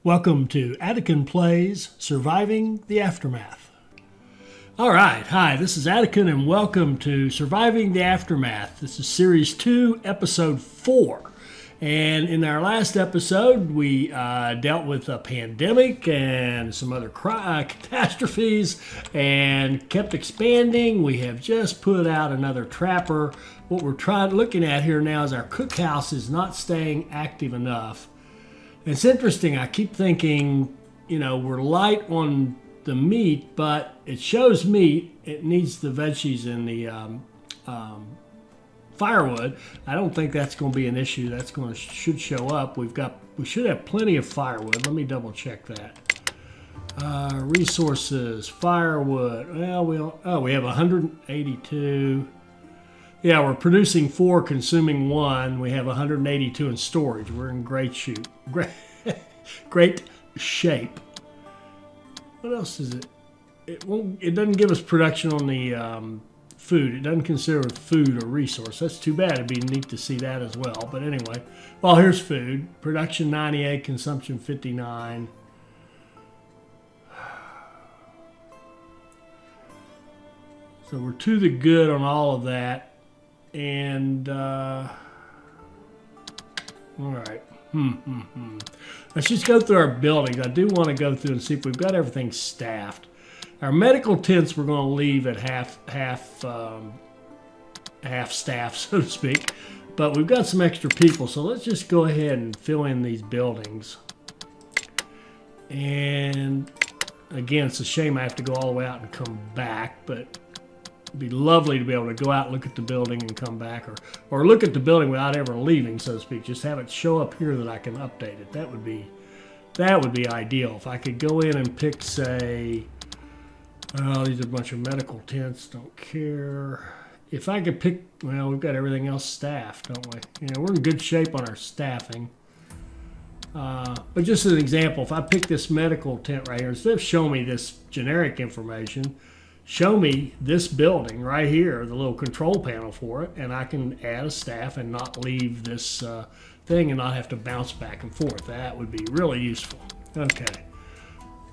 Welcome to Attican Plays Surviving the Aftermath. All right, hi, this is Attican and welcome to Surviving the Aftermath. This is Series 2, Episode 4. And in our last episode, we dealt with a pandemic and some other catastrophes and kept expanding. We have just put out another trapper. What we're looking at here now is our cookhouse is not staying active enough. It's interesting, I keep thinking, we're light on the meat, but it shows meat. It needs the veggies and the firewood. I don't think that's going to be an issue. That's should show up. We should have plenty of firewood. Let me double check that. Resources, firewood. Well, we have 182. Yeah, we're producing 4, consuming 1. We have 182 in storage. We're in great shape. What else is it? It doesn't give us production on the food. It doesn't consider food a resource. That's too bad. It'd be neat to see that as well. But anyway, well, here's food. Production 98, consumption 59. So we're to the good on all of that. And, all right. Let's just go through our buildings. I do want to go through and see if we've got everything staffed. Our medical tents we're going to leave at half staff, so to speak. But we've got some extra people, so let's just go ahead and fill in these buildings. And again, it's a shame I have to go all the way out and come back, but it'd be lovely to be able to go out and look at the building and come back, or look at the building without ever leaving, so to speak. Just have it show up here that I can update it. That would be ideal. If I could go in and pick, say, these are a bunch of medical tents, don't care. If I could pick, well, we've got everything else staffed, don't we? We're in good shape on our staffing. But just as an example, if I pick this medical tent right here, instead of showing me this generic information, show me this building right here, the little control panel for it, and I can add a staff and not leave this thing and not have to bounce back and forth. That would be really useful. Okay.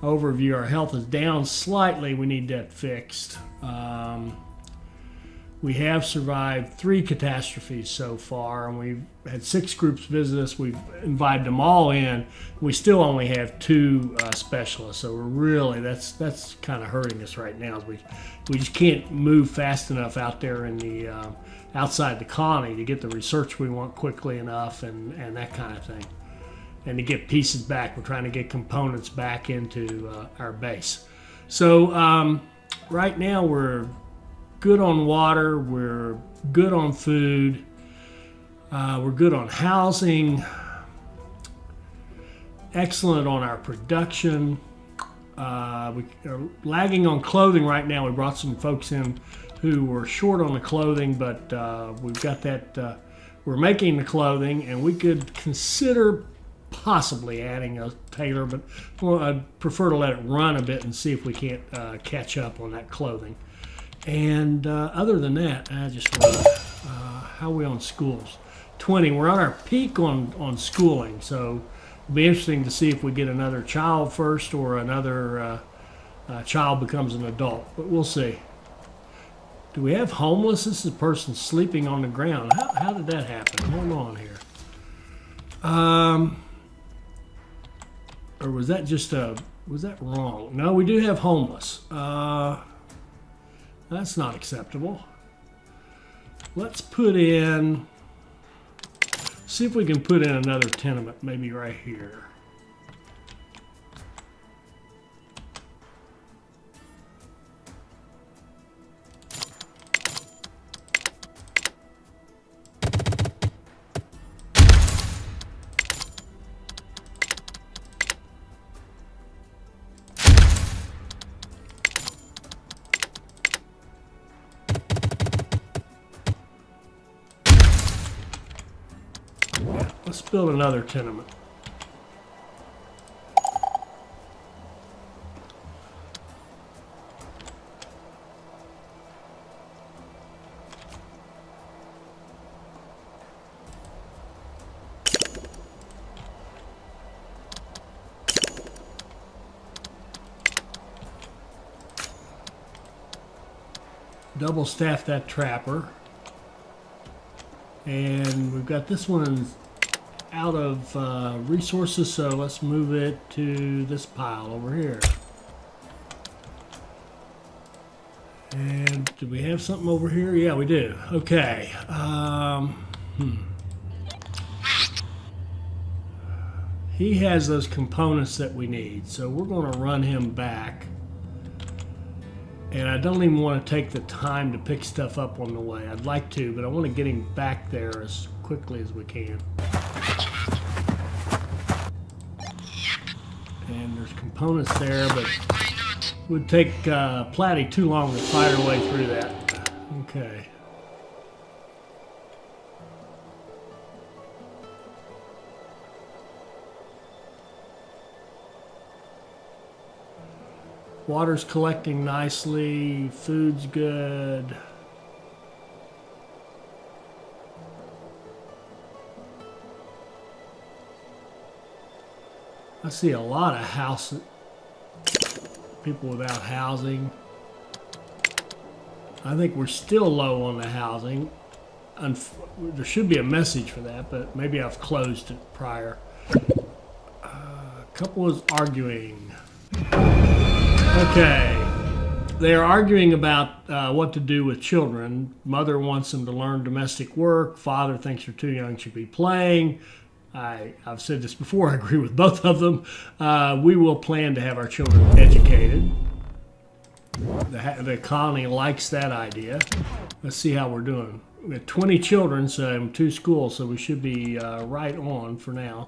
Overview, our health is down slightly. We need that fixed. We have survived 3 catastrophes so far, and we've had 6 groups visit us. We've invited them all in. We still only have 2 specialists, so we're really, that's kind of hurting us right now. We just can't move fast enough out there in the outside the colony to get the research we want quickly enough, and that kind of thing. And to get pieces back, we're trying to get components back into our base. So right now we're good on water, we're good on food, we're good on housing, excellent on our production. We are lagging on clothing right now. We brought some folks in who were short on the clothing, but we've got that, we're making the clothing, and we could consider possibly adding a tailor, but I'd prefer to let it run a bit and see if we can't catch up on that clothing. And other than that, I just want how are we on schools? 20. We're on our peak on schooling, so it'll be interesting to see if we get another child first or another child becomes an adult, but we'll see. Do we have homeless? This is a person sleeping on the ground. How did that happen? Hold on here. Or was that just was that wrong? No, we do have homeless. That's not acceptable. Let's put in, see if we can put in another tenement, maybe right here. Let's build another tenement. double staff that trapper. And we've got this one out of resources, so let's move it to this pile over here. And do we have something over here? Yeah, we do. Okay. He has those components that we need, so we're going to run him back. And I don't even want to take the time to pick stuff up on the way. I'd like to, but I want to get him back there as quickly as we can. And there's components there, but it would take Platty too long to fight her way through that. Okay. Water's collecting nicely, food's good. I see a lot of people without housing. I think we're still low on the housing. There should be a message for that, but maybe I've closed it prior. A couple is arguing. Okay, they are arguing about what to do with children. Mother wants them to learn domestic work. Father thinks they're too young to be playing. I've said this before, I agree with both of them. We will plan to have our children educated. The colony likes that idea. Let's see how we're doing. We have 20 children, so 2 schools, so we should be right on for now.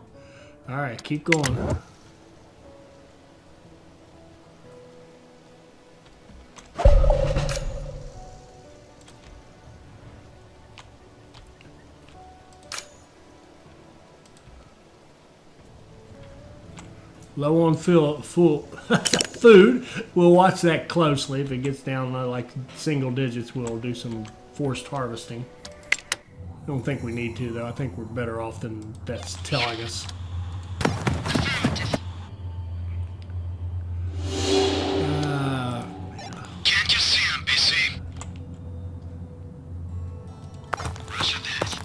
All right, keep going. Low on food. We'll watch that closely. If it gets down like single digits, we'll do some forced harvesting. I don't think we need to, though. I think we're better off than that's telling us. Can't you see I'm busy? Roger that.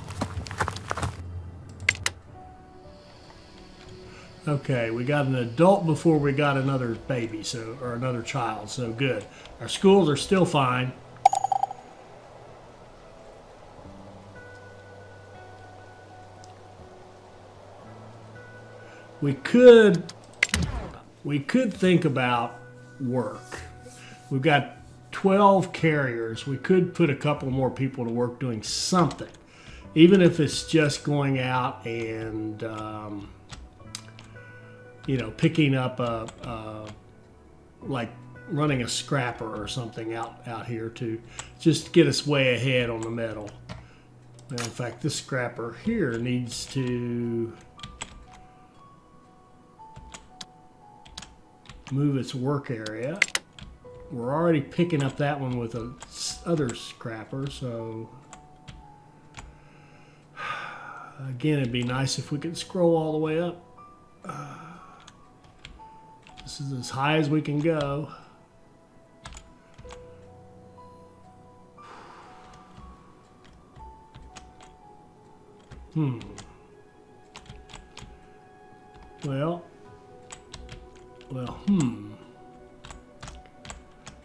Okay, we got an adult before we got another baby, or another child, so good. Our schools are still fine. We could think about work. We've got 12 carriers. We could put a couple more people to work doing something, even if it's just going out and picking up like running a scrapper or something out here to just get us way ahead on the metal. And in fact, this scrapper here needs to move its work area. We're already picking up that one with a other scrapper, so again, it'd be nice if we could scroll all the way up. This is as high as we can go.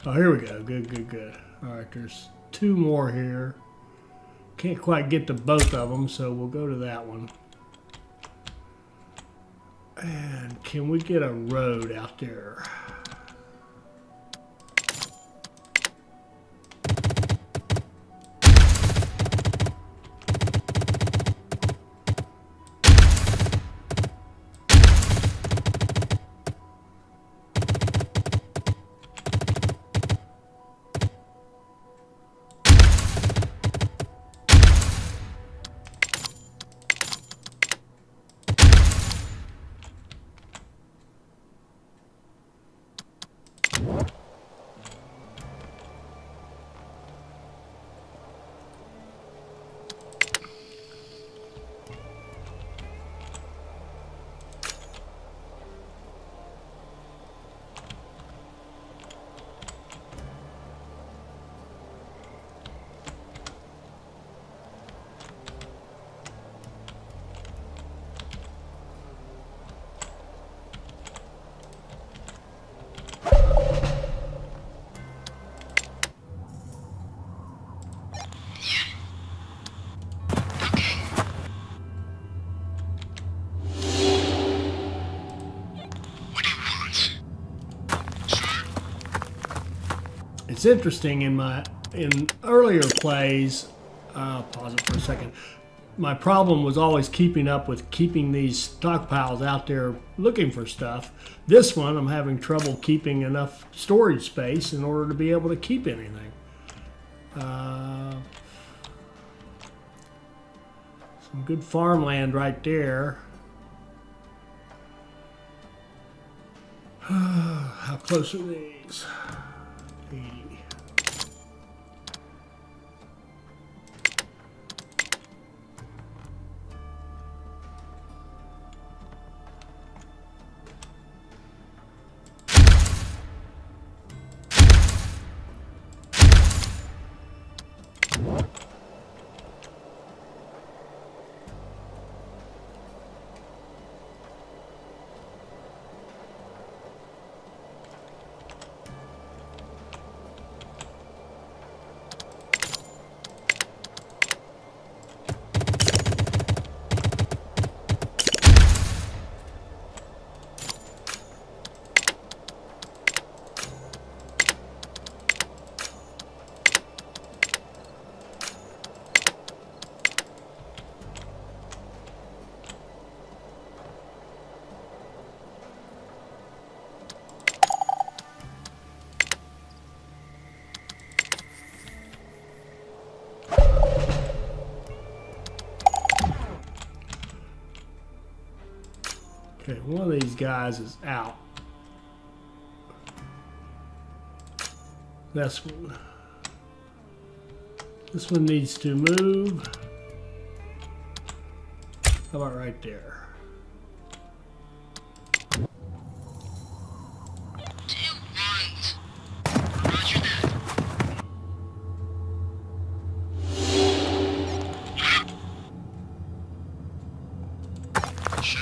Oh, here we go. Good. All right, there's 2 more here. Can't quite get to both of them, so we'll go to that one. And can we get a road out there? It's interesting in earlier plays. I'll pause it for a second. My problem was always keeping up with keeping these stockpiles out there looking for stuff. This one, I'm having trouble keeping enough storage space in order to be able to keep anything. Some good farmland right there. How close are these? 80. Okay, one of these guys is out. This one. This one needs to move. How about right there? Roger that. Sure.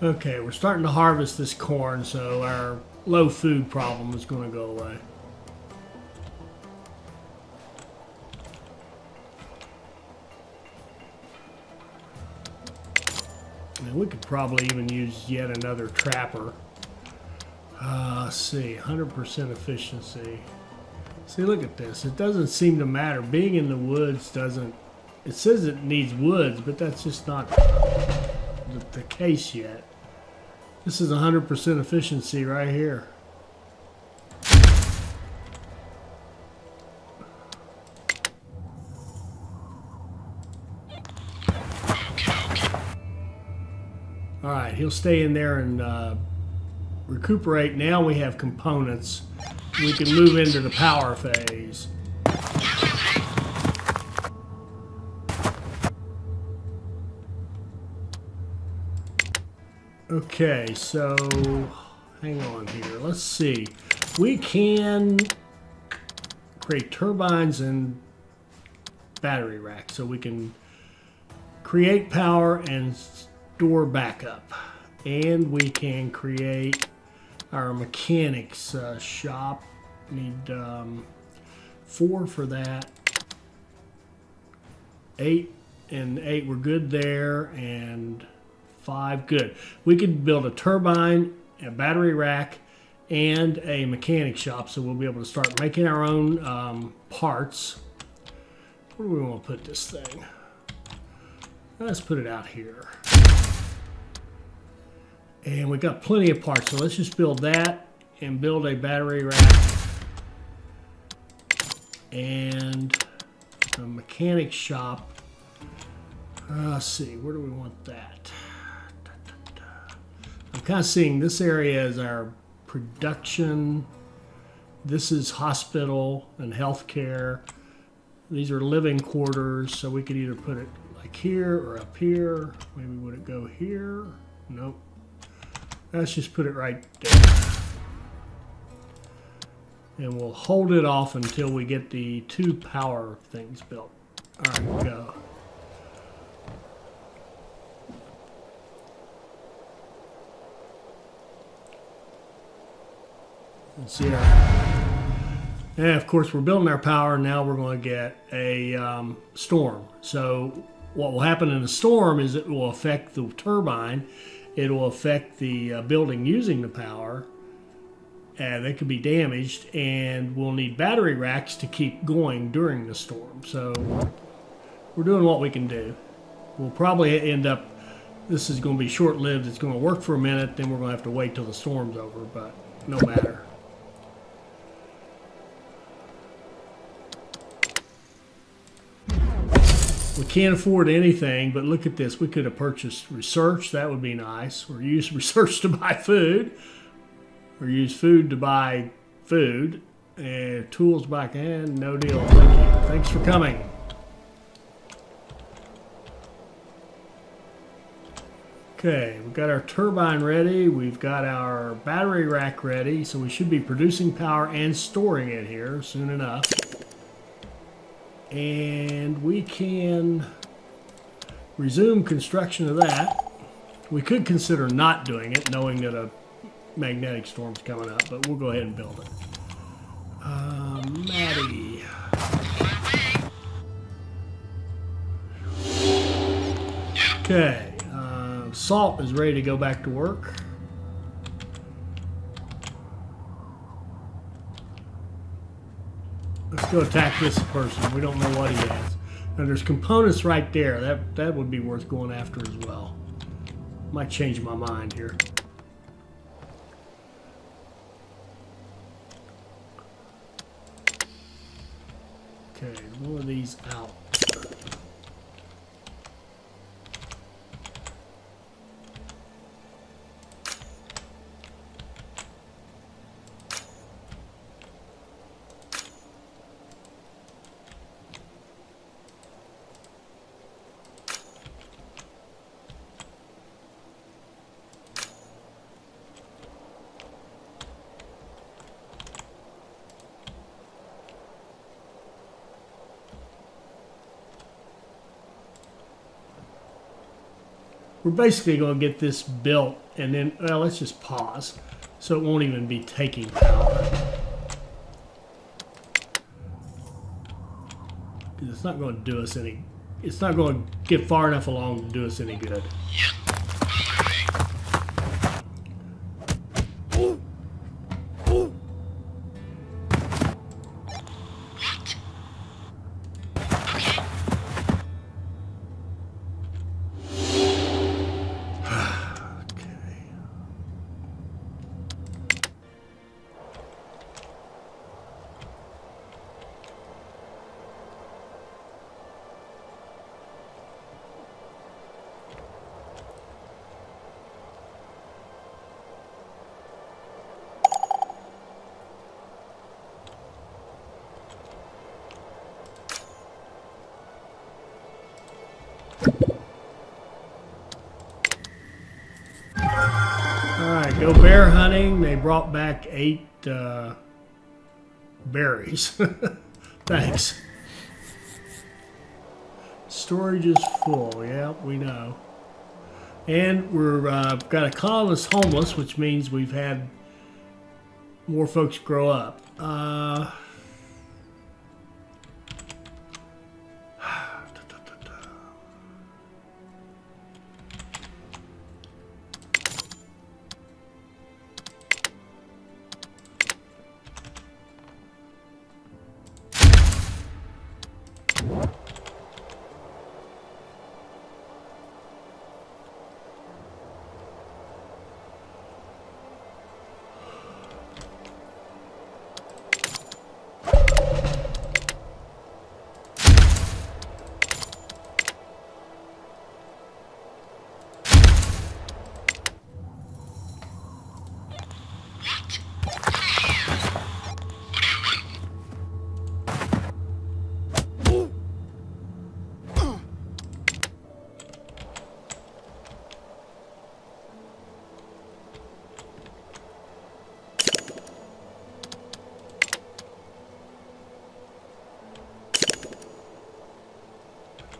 Okay, we're starting to harvest this corn, so our low food problem is going to go away. And we could probably even use yet another trapper. Let's see, 100% efficiency. See, look at this. It doesn't seem to matter. Being in the woods doesn't... It says it needs woods, but that's just not the case yet. This is 100% efficiency right here. All right, he'll stay in there and recuperate. Now we have components. We can move into the power phase. Okay, so hang on here. Let's see. We can create turbines and battery racks, so we can create power and store backup. And we can create our mechanics shop. Need 4 for that. 8 and 8, we're good there, and 5, good. We could build a turbine, a battery rack, and a mechanic shop, so we'll be able to start making our own parts. Where do we want to put this thing? Let's put it out here. And we got plenty of parts, so let's just build that and build a battery rack and a mechanic shop. Let's see, where do we want that? I'm kind of seeing this area as our production. This is hospital and healthcare. These are living quarters, so we could either put it like here or up here. Maybe would it go here? Nope. Let's just put it right there. And we'll hold it off until we get the 2 power things built. All right, go. Let's see. And of course, we're building our power. Now we're going to get a storm. So what will happen in a storm is it will affect the turbine. It will affect the building using the power. And they could be damaged, and we'll need battery racks to keep going during the storm. So we're doing what we can do. We'll probably end up, this is going to be short-lived. It's going to work for a minute, then we're going to have to wait till the storm's over, but no matter. We can't afford anything, but look at this. We could have purchased research. That would be nice. Or use research to buy food. Or use food to buy food. And tools back in. No deal. Thank you. Thanks for coming. Okay, we've got our turbine ready. We've got our battery rack ready. So we should be producing power and storing it here soon enough. And we can resume construction of that. We could consider not doing it, knowing that a magnetic storm's coming up, but we'll go ahead and build it. Maddie. Okay, Salt is ready to go back to work. Let's go attack this person. We don't know what he has. And there's components right there. That would be worth going after as well. Might change my mind here. Okay, one of these out. We're basically going to get this built and then, well, let's just pause so it won't even be taking power. Because it's not going to do us any, it's not going to get far enough along to do us any good. Alright, go bear hunting. They brought back 8 berries. Thanks. Storage is full. Yep, we know. And we're got a colonist homeless, which means we've had more folks grow up.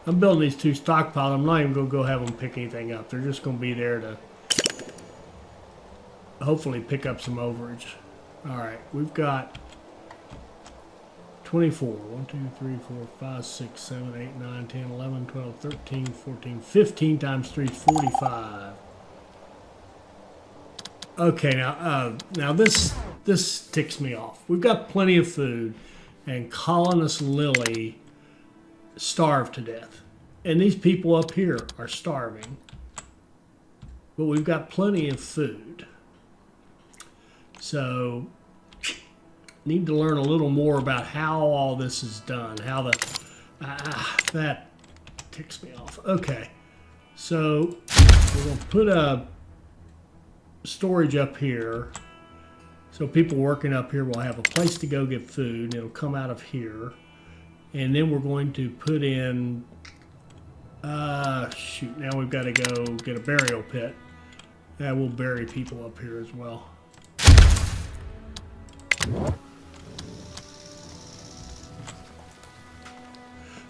I'm building these 2 stockpiles. I'm not even going to go have them pick anything up. They're just going to be there to hopefully pick up some overage. All right, we've got 24. 1, 2, 3, 4, 5, 6, 7, 8, 9, 10, 11, 12, 13, 14, 15 times 3 is 45. Okay, now this ticks me off. We've got plenty of food, and Colonist Lily starved to death. And these people up here are starving. But we've got plenty of food. So, need to learn a little more about how all this is done. How that ticks me off. Okay, so we're going to put a storage up here. So people working up here will have a place to go get food, and it'll come out of here. And then we're going to put in, shoot, now we've got to go get a burial pit. That will bury people up here as well.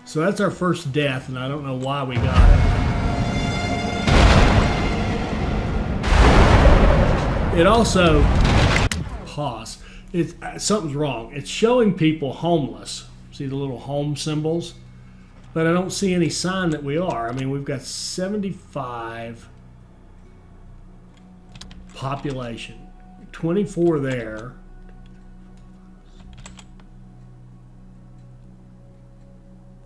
So that's our first death, and I don't know why we got it. It also, pause, something's wrong. It's showing people homeless. See the little home symbols? But I don't see any sign that we are. I mean, we've got 75 population, 24 there.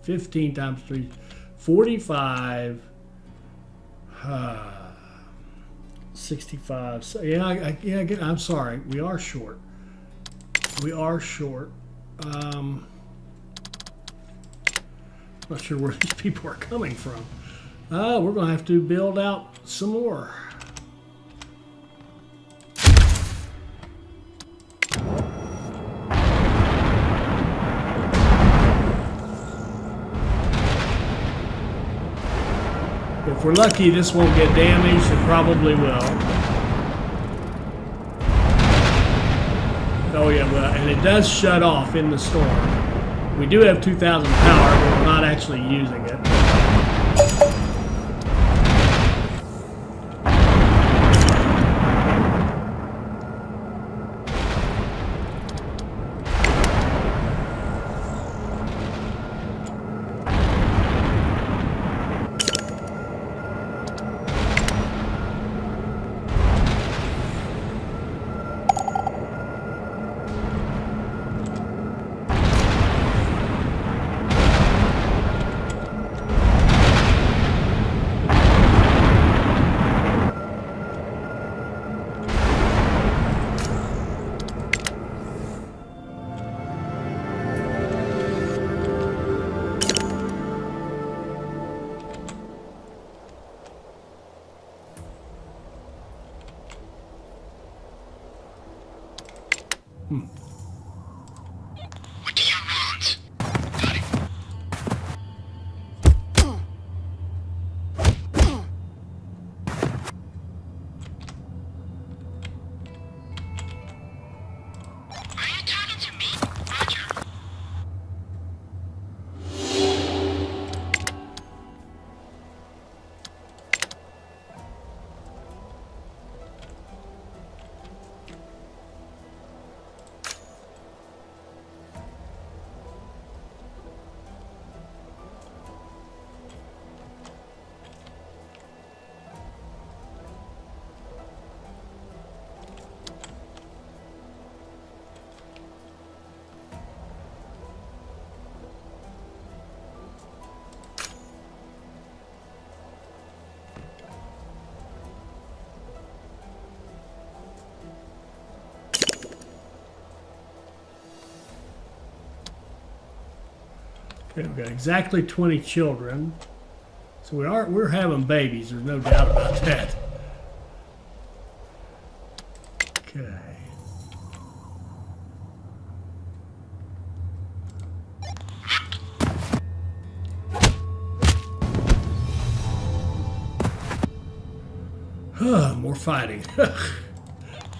$15 times 3, 45, 65. So yeah, I'm sorry. We are short. We are short. Not sure where these people are coming from. We're going to have to build out some more. If we're lucky, this won't get damaged. It probably will. Oh yeah, well, and it does shut off in the storm. We do have 2,000 power, but we're not actually using it. What do you want? Got it. Are you talking to me? Roger. Okay, we've got exactly 20 children. So we're having babies, there's no doubt about that. Okay. More fighting.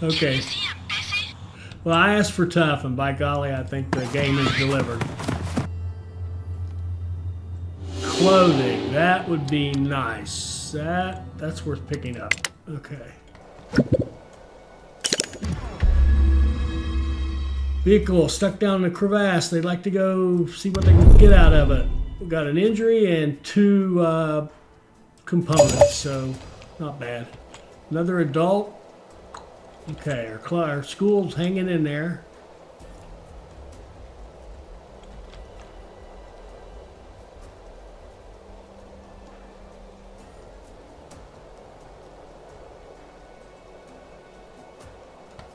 Okay. Well, I asked for tough, and by golly, I think the game is delivered. clothing. That would be nice. That's worth picking up. Okay. Vehicle stuck down in a crevasse. They'd like to go see what they can get out of it. We've got an injury and 2 components, so not bad. Another adult. Okay, our school's hanging in there.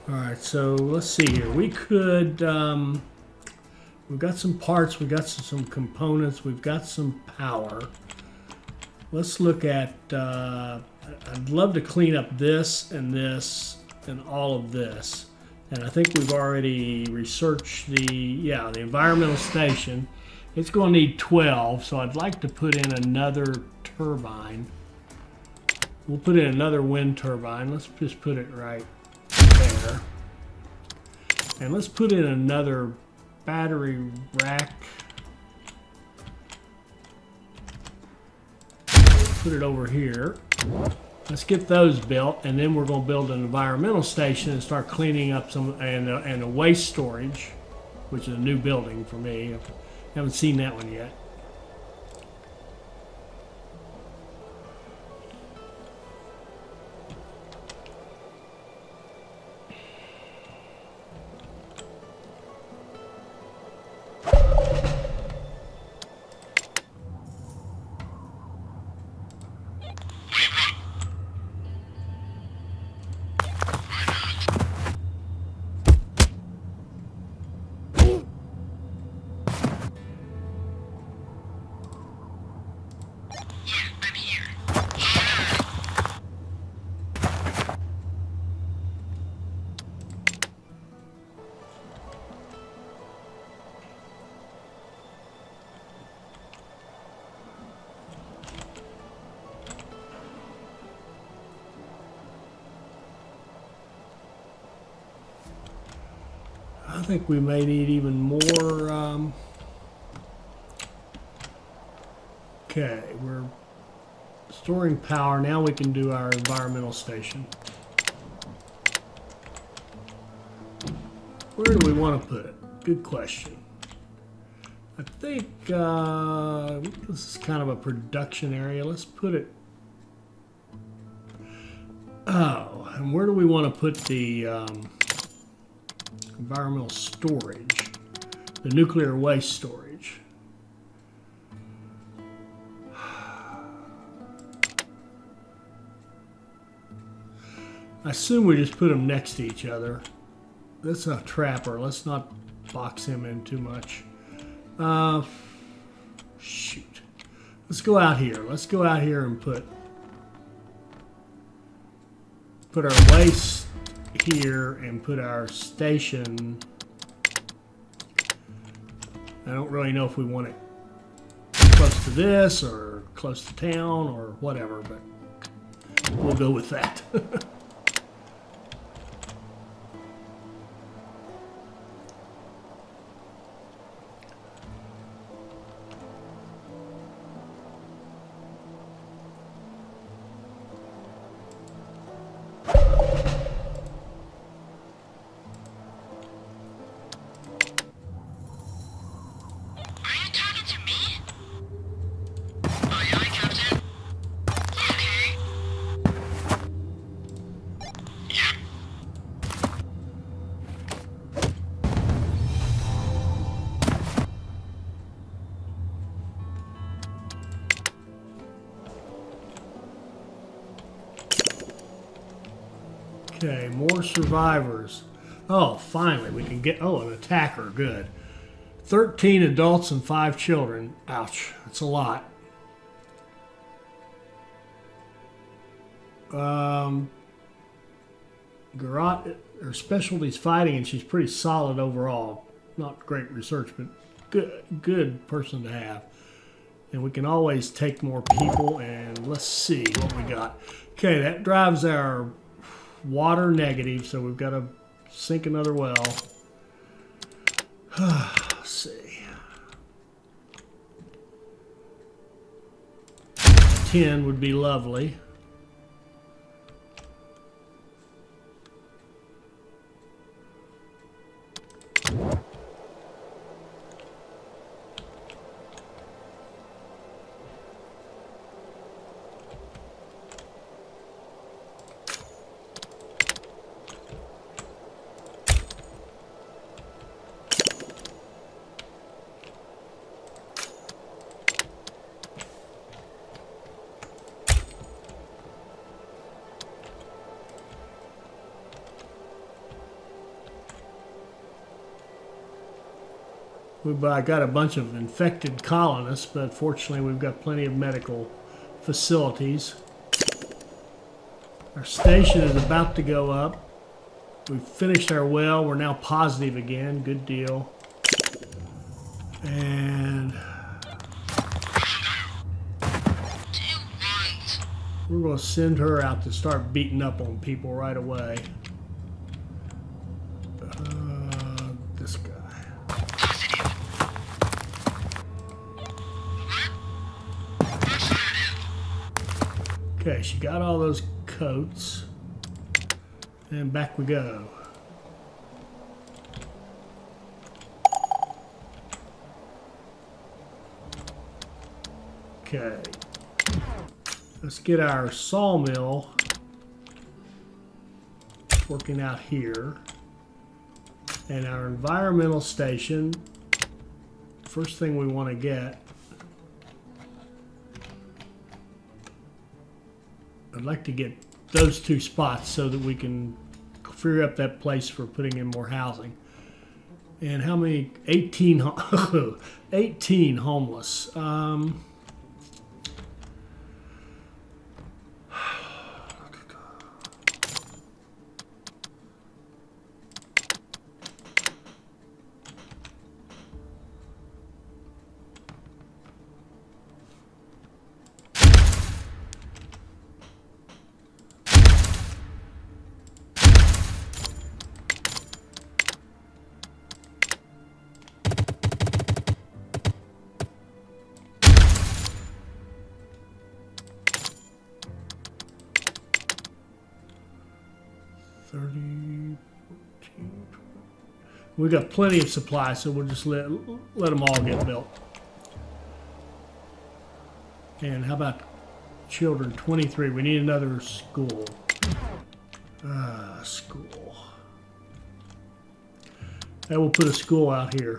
All right, so let's see here. We could, we've got some parts, we've got some components, we've got some power. Let's look at, I'd love to clean up this and all of this. And I think we've already researched the environmental station. It's going to need 12, so I'd like to put in another turbine. We'll put in another wind turbine. Let's just put it right there. And let's put in another battery rack. Put it over here. Let's get those built, and then we're going to build an environmental station and start cleaning up some and a waste storage, which is a new building for me. I haven't seen that one yet. I think we may need even more. Okay, we're storing power. Now we can do our environmental station. Where do we want to put it? Good question. I think this is kind of a production area. Let's put it. Oh, and where do we want to put the environmental storage? The nuclear waste storage. I assume we just put them next to each other. That's a trapper. Let's not box him in too much. Shoot. Let's go out here. Let's go out here and put our waste here and put our station. I don't really know if we want it close to this or close to town or whatever, but we'll go with that. Okay, more survivors. Oh, finally, we can get... Oh, an attacker. Good. 13 adults and 5 children. Ouch. That's a lot. Garrot, her specialty's fighting, and she's pretty solid overall. Not great research, but good person to have. And we can always take more people, and let's see what we got. Okay, that drives our water negative, so we've got to sink another well. Let's see. 10 would be lovely. I got a bunch of infected colonists, but fortunately we've got plenty of medical facilities. Our station is about to go up. We've finished our well. We're now positive again. Good deal. And we're going to send her out to start beating up on people right away. This guy. Okay, she got all those coats. And back we go. Okay. Let's get our sawmill working out here. And our environmental station, first thing we want to get, I'd like to get those two spots so that we can free up that place for putting in more housing. And how many? 18, 18 homeless. We got plenty of supply, so we'll just let them all get built. And how about children? 23. We need another school. School. And we'll put a school out here.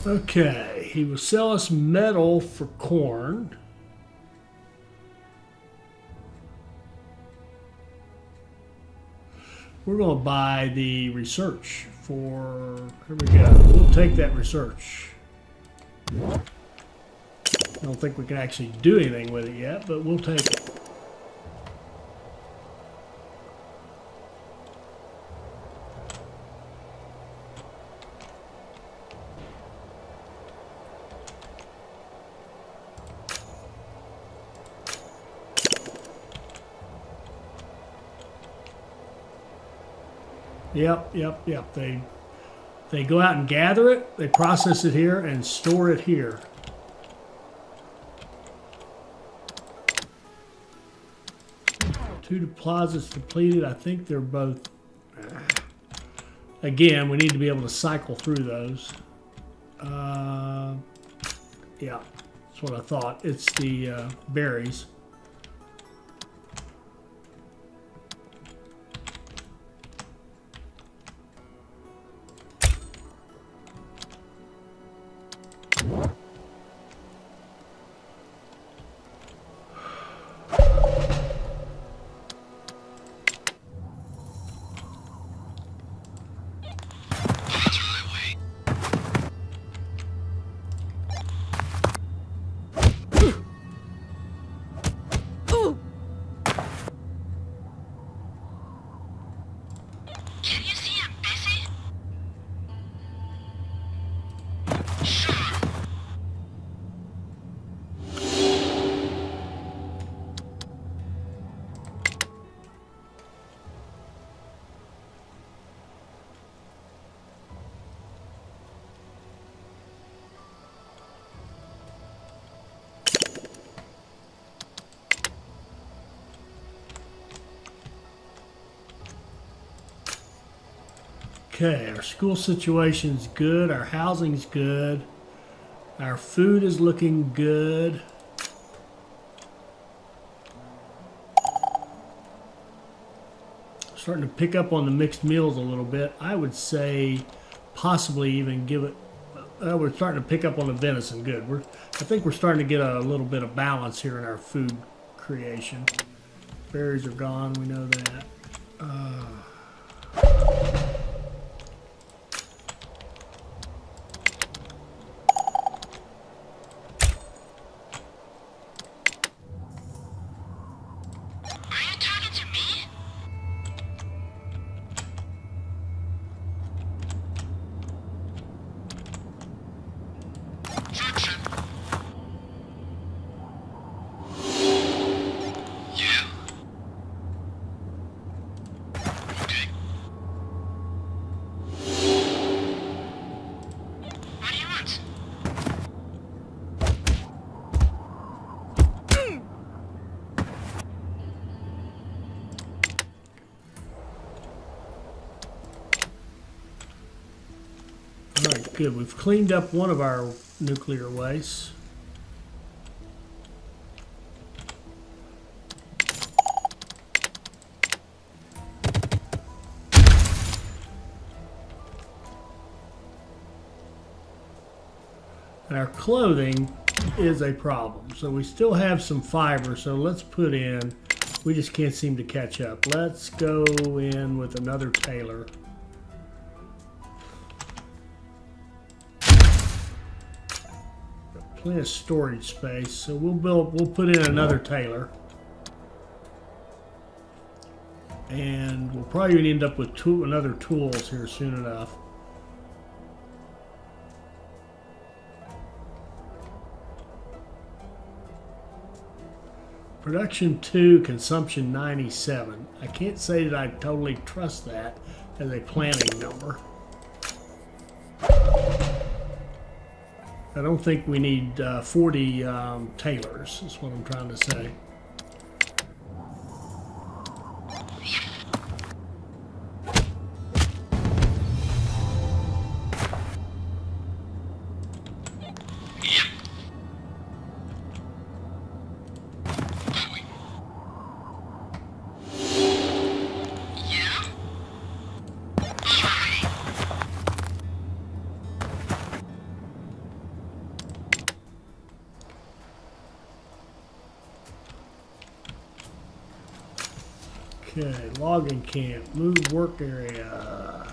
Okay, he will sell us metal for corn. We're going to buy the research for, here we go. We'll take that research. I don't think we can actually do anything with it yet, but we'll take it. Yep. They go out and gather it, they process it here, and store it here. Two plazas depleted. I think they're both. Again, we need to be able to cycle through those. Yeah, that's what I thought. It's the berries. Can you see I'm busy? Sure. Okay, our school situation's good. Our housing's good. Our food is looking good. Starting to pick up on the mixed meals a little bit. I would say possibly even give it. We're starting to pick up on the venison. Good. I think we're starting to get a little bit of balance here in our food creation. Berries are gone. We know that. Are you talking to me? Function. Yeah. Okay. What do you want? All right, good. We've cleaned up one of our nuclear wastes. And our clothing is a problem. So we still have some fiber, so let's put in, we just can't seem to catch up. Let's go in with another tailor. Plenty of storage space, so we'll put in another tailor. And we'll probably end up with another tools here soon enough. Production 2, consumption 97. I can't say that I totally trust that as a planning number. I don't think we need 40 tailors, is what I'm trying to say. Okay, logging camp, move work area.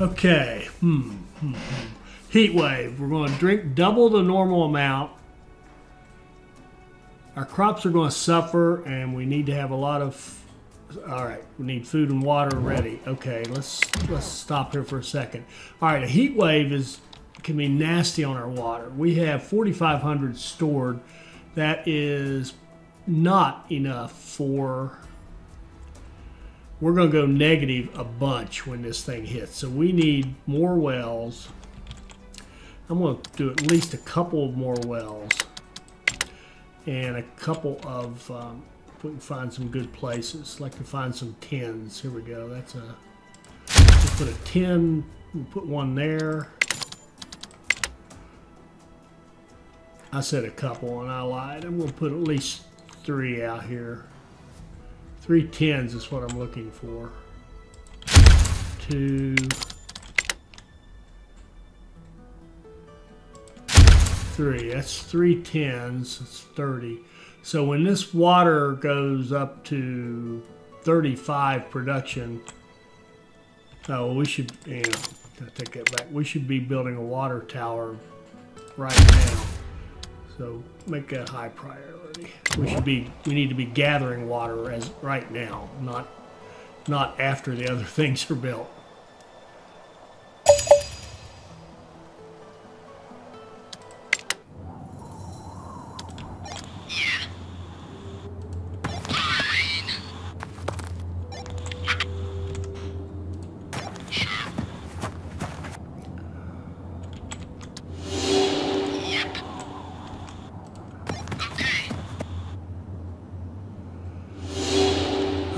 Okay. Heat wave. We're going to drink double the normal amount. Our crops are going to suffer, and we need to have a lot of All right, we need food and water ready. Okay, let's stop here for a second. All right, a heat wave can be nasty on our water. We have 4,500 stored. That is not enough for. We're going to go negative a bunch when this thing hits. So we need more wells. I'm going to do at least a couple of more wells and a couple of. If we can find some good places, I'd like to find some 10s. Here we go. That's a. We'll put a 10. We'll put one there. I said a couple and I lied. I'm going to put at least 3 out here. 3 10s is what I'm looking for. 2. 3. That's 3 10s. It's 30. So when this water goes up to 35 production, we should, I take that back. We should be building a water tower right now. So make that high priority. We need to be gathering water as right now, not after the other things are built.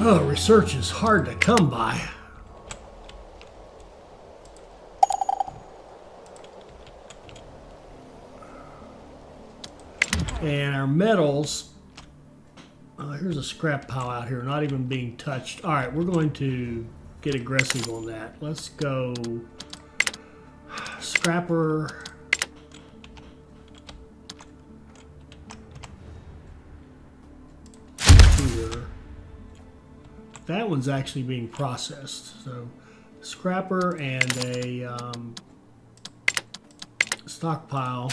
Oh, research is hard to come by. And our metals, here's a scrap pile out here, not even being touched. All right, we're going to get aggressive on that. Let's go scrapper. Here. That one's actually being processed. So scrapper and a stockpile.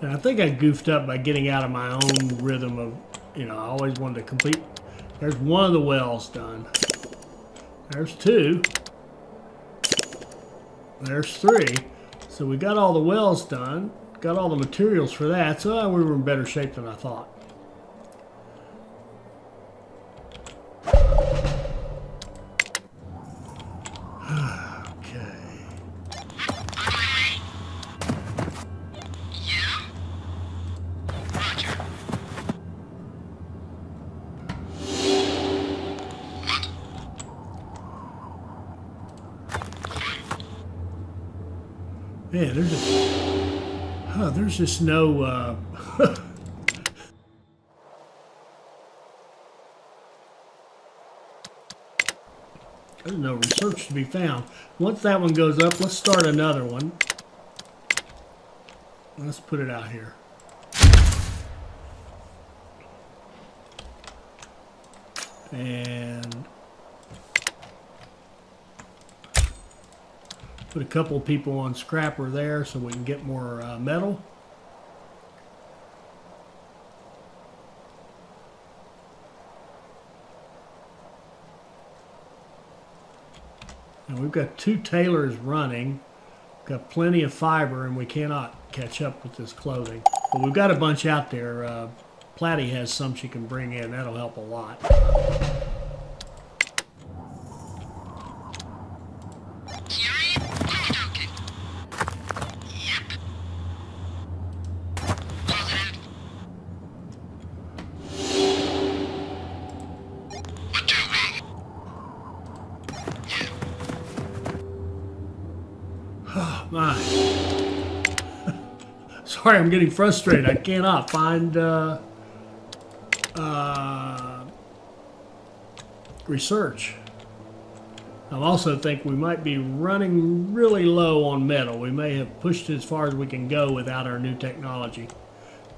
And I think I goofed up by getting out of my own rhythm of, I always wanted to complete. There's one of the wells done. There's 2. There's 3. So we got all the wells done. Got all the materials for that. So we were in better shape than I thought. Man, there's just no. There's no research to be found. Once that one goes up, let's start another one. Let's put it out here. And put a couple of people on scrapper there so we can get more metal. And we've got 2 tailors running. Got plenty of fiber and we cannot catch up with this clothing. But we've got a bunch out there. Platty has some she can bring in. That'll help a lot. My. Sorry, I'm getting frustrated. I cannot find research. I also think we might be running really low on metal. We may have pushed as far as we can go without our new technology.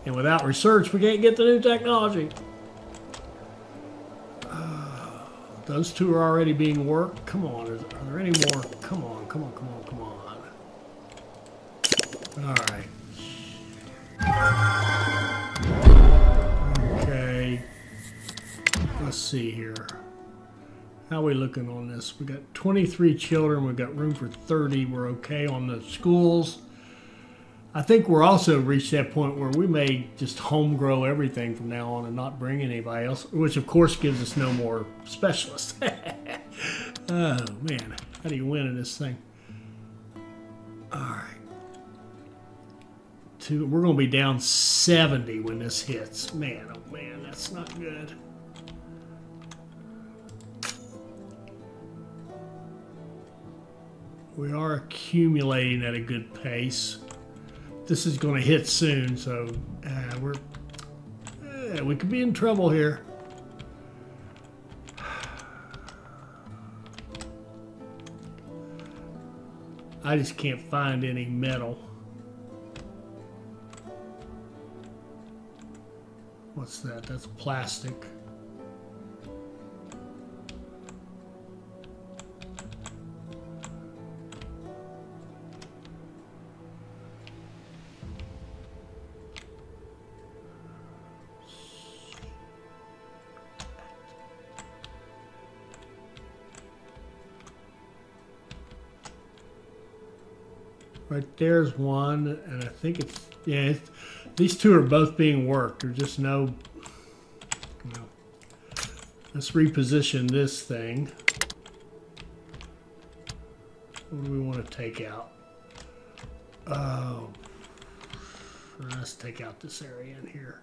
And without research, we can't get the new technology. Those two are already being worked. Come on, are there any more? Come on, come on, come on, come on. All right. Okay. Let's see here. How are we looking on this? We got 23 children. We've got room for 30. We're okay on the schools. I think we're also reached that point where we may just home grow everything from now on and not bring anybody else, which of course gives us no more specialists. Oh man, how do you win in this thing? All right. We're going to be down 70 when this hits. Man, oh man, that's not good. We are accumulating at a good pace. This is going to hit soon, so we could be in trouble here. I just can't find any metal. What's that? That's plastic. Right there's one, and I think these two are both being worked. There's just no. Let's reposition this thing. What do we want to take out? Oh, let's take out this area in here.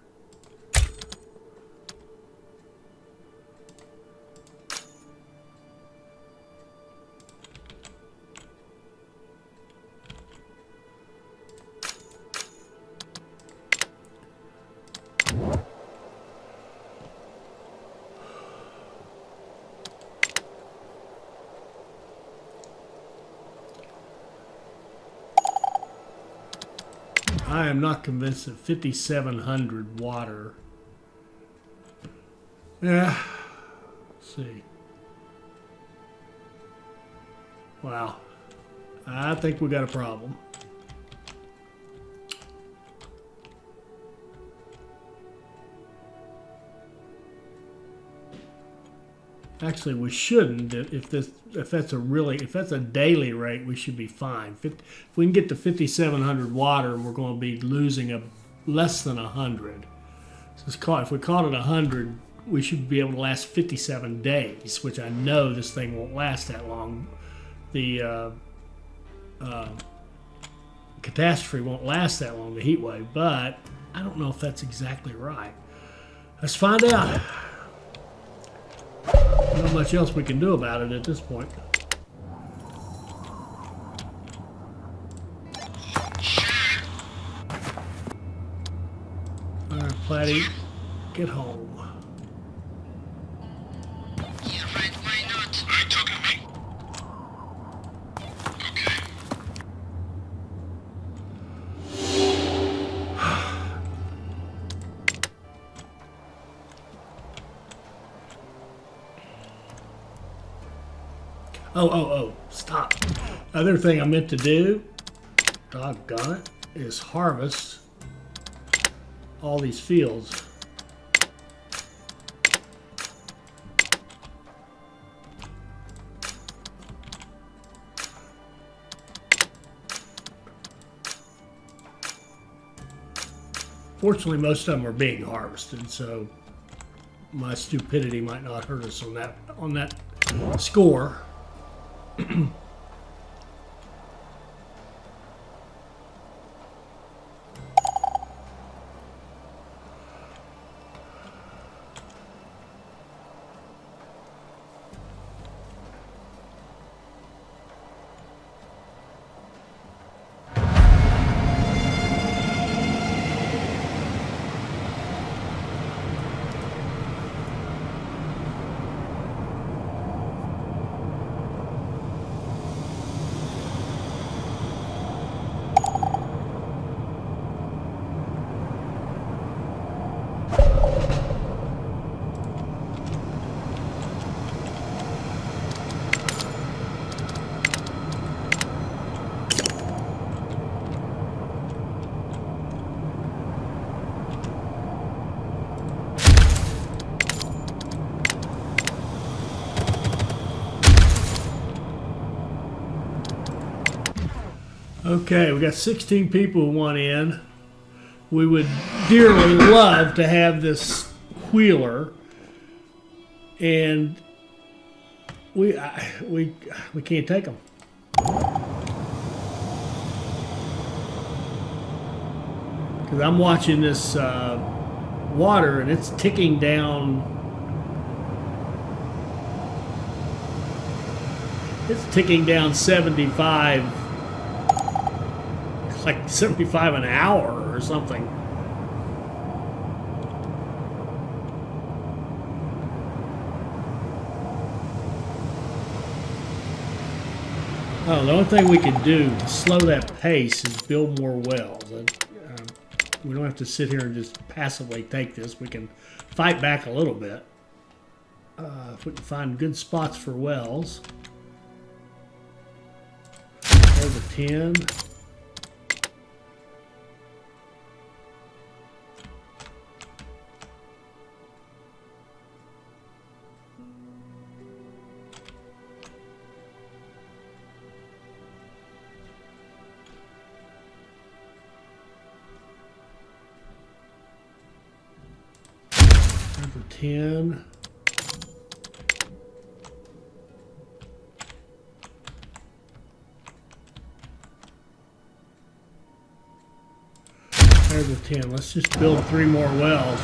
I am not convinced that 5,700 water. Yeah. Let's see. Wow. I think we got a problem. Actually, we shouldn't. If that's a daily rate, we should be fine. If we can get to 5,700 water, we're going to be losing less than 100. So if we caught it 100, we should be able to last 57 days, which I know this thing won't last that long. The catastrophe won't last that long, the heat wave, but I don't know if that's exactly right. Let's find out. Not much else we can do about it at this point. All right, Platty, get home. Yeah, right, why not? Are you talking to me? Okay. Oh, stop. Other thing I meant to do, doggone it, is harvest all these fields. Fortunately, most of them are being harvested, so my stupidity might not hurt us on that score. Okay, we got 16 people who want in. We would dearly love to have this wheeler, and we can't take them. Because I'm watching this water, and it's ticking down. It's ticking down 75. It's like 75 an hour or something. Oh, the only thing we could do to slow that pace is build more wells. We don't have to sit here and just passively take this. We can fight back a little bit. If we can find good spots for wells. There's a 10. Number 10. There's a 10. Let's just build 3 more wells.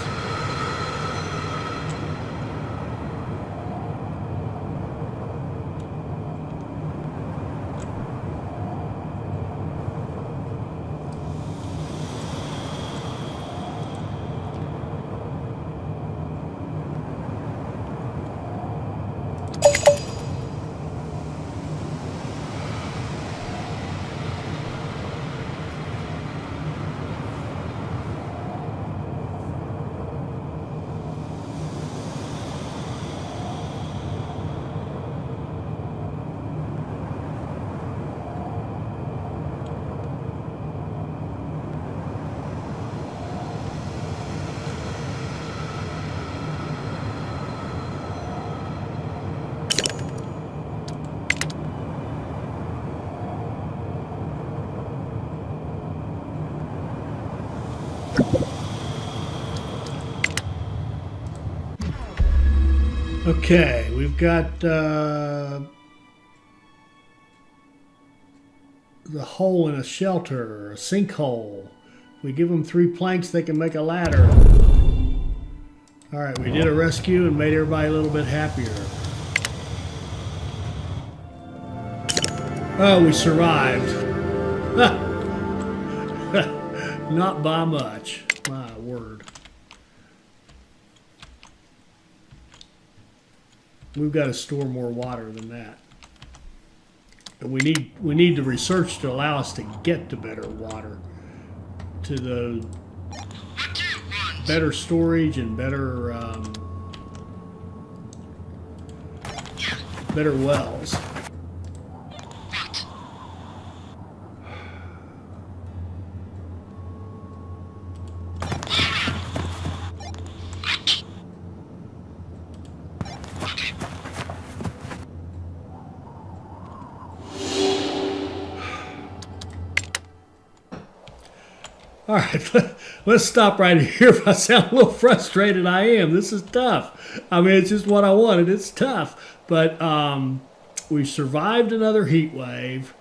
Okay, we've got the hole in a shelter, a sinkhole. If we give them 3 planks, they can make a ladder. All right, we did a rescue and made everybody a little bit happier. Oh, we survived. Not by much, my word. We've got to store more water than that. And we need the research to allow us to get to better water, to the better storage and better better wells. All right, let's stop right here. If I sound a little frustrated, I am. This is tough. I mean, it's just what I wanted. It's tough. But we survived another heat wave.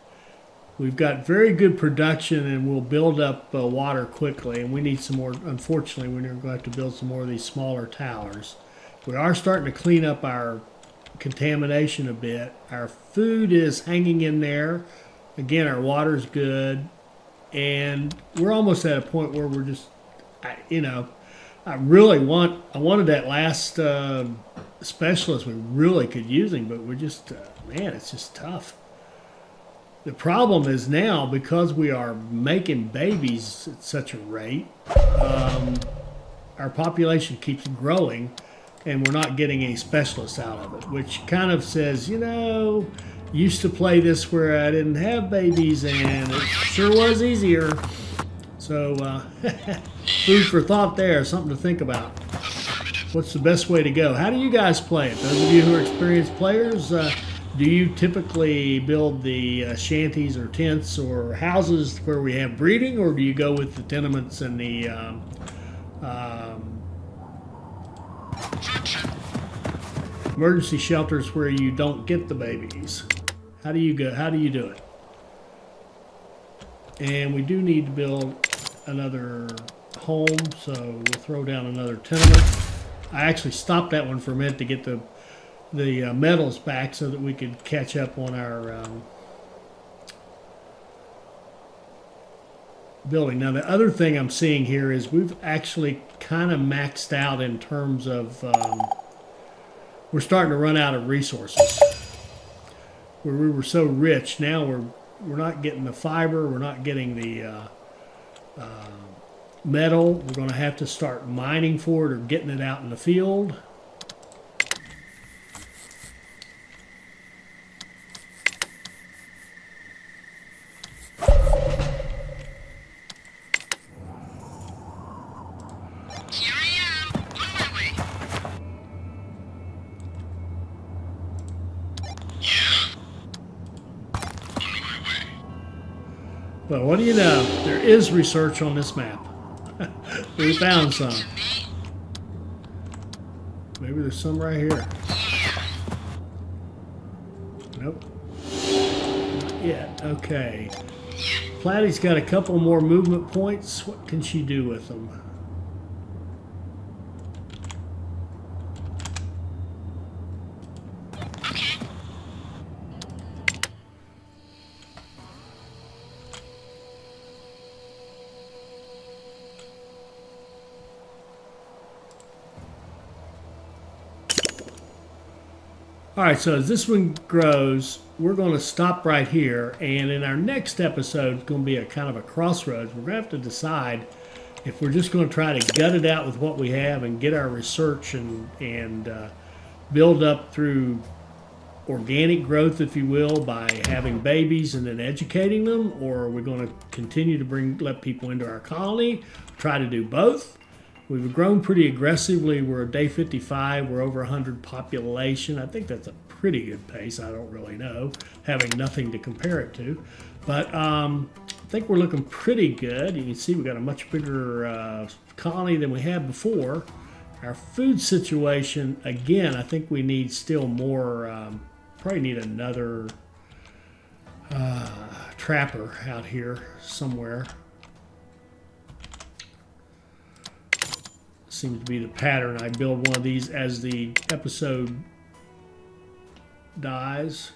We've got very good production, and we'll build up water quickly. And we need some more. Unfortunately, we're going to have to build some more of these smaller towers. We are starting to clean up our contamination a bit. Our food is hanging in there. Again, our water's good. And we're almost at a point where we're just, I wanted that last specialist. We really could use him, but we're just, man, it's just tough. The problem is now, because we are making babies at such a rate, our population keeps growing, and we're not getting any specialists out of it, which kind of says, used to play this where I didn't have babies, and it sure was easier. So, food for thought there, something to think about. What's the best way to go? How do you guys play it? Those of you who are experienced players, Do you typically build the shanties or tents or houses where we have breeding, or do you go with the tenements and the emergency shelters where you don't get the babies? How do you go? How do you do it? And we do need to build another home, so we'll throw down another tenement. I actually stopped that one for a minute to get the metals back so that we could catch up on our building. Now the other thing I'm seeing here is we've actually kind of maxed out in terms of we're starting to run out of resources. Where we were so rich, now we're not getting the fiber, we're not getting the metal. We're going to have to start mining for it or getting it out in the field. Here I am, on my way. Yeah, on my way. Well, what do you know? There is research on this map. We found some. To me? Maybe there's some right here. Nope. Not yet. Okay. Platy's got a couple more movement points. What can she do with them? Okay. All right, so as this one grows, we're going to stop right here. And in our next episode, it's going to be a kind of a crossroads. We're going to have to decide if we're just going to try to gut it out with what we have and get our research and build up through organic growth, if you will, by having babies and then educating them, or are we going to continue to let people into our colony, try to do both? We've grown pretty aggressively. We're at day 55. We're over 100 population. I think that's a pretty good pace. I don't really know, having nothing to compare it to. But I think we're looking pretty good. You can see we've got a much bigger colony than we had before. Our food situation, again, I think we need still more, probably need another trapper out here somewhere. Seems to be the pattern. I build one of these as the episode dies.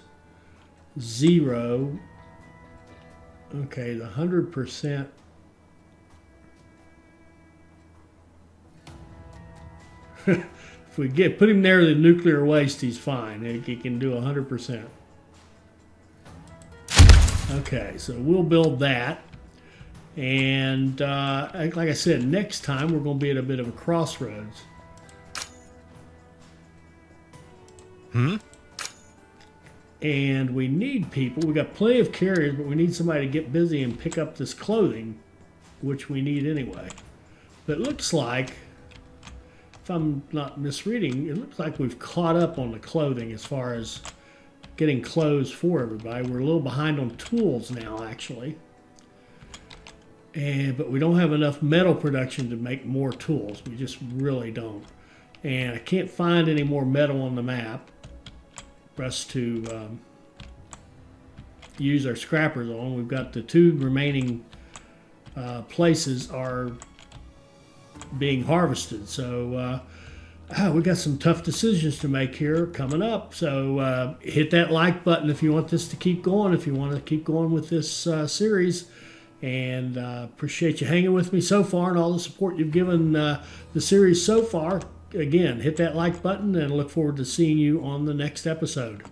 0. Okay, the 100%. If we put him there, the nuclear waste, he's fine. He can do 100%. Okay, so we'll build that. And like I said, next time we're going to be at a bit of a crossroads. And we need people. We got plenty of carriers, but we need somebody to get busy and pick up this clothing, which we need anyway. But it looks like, if I'm not misreading, it looks like we've caught up on the clothing as far as getting clothes for everybody. We're a little behind on tools now, actually. But we don't have enough metal production to make more tools. We just really don't. And I can't find any more metal on the map for us to use our scrappers on. We've got the 2 remaining places are being harvested. So we got some tough decisions to make here coming up. So hit that like button if you want this to keep going, if you want to keep going with this series. And appreciate you hanging with me so far and all the support you've given the series so far. Again, hit that like button and look forward to seeing you on the next episode.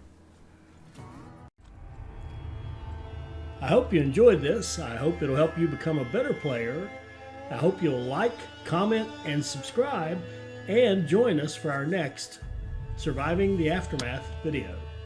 I hope you enjoyed this. I hope it'll help you become a better player. I hope you'll like, comment, and subscribe, and join us for our next Surviving the Aftermath video.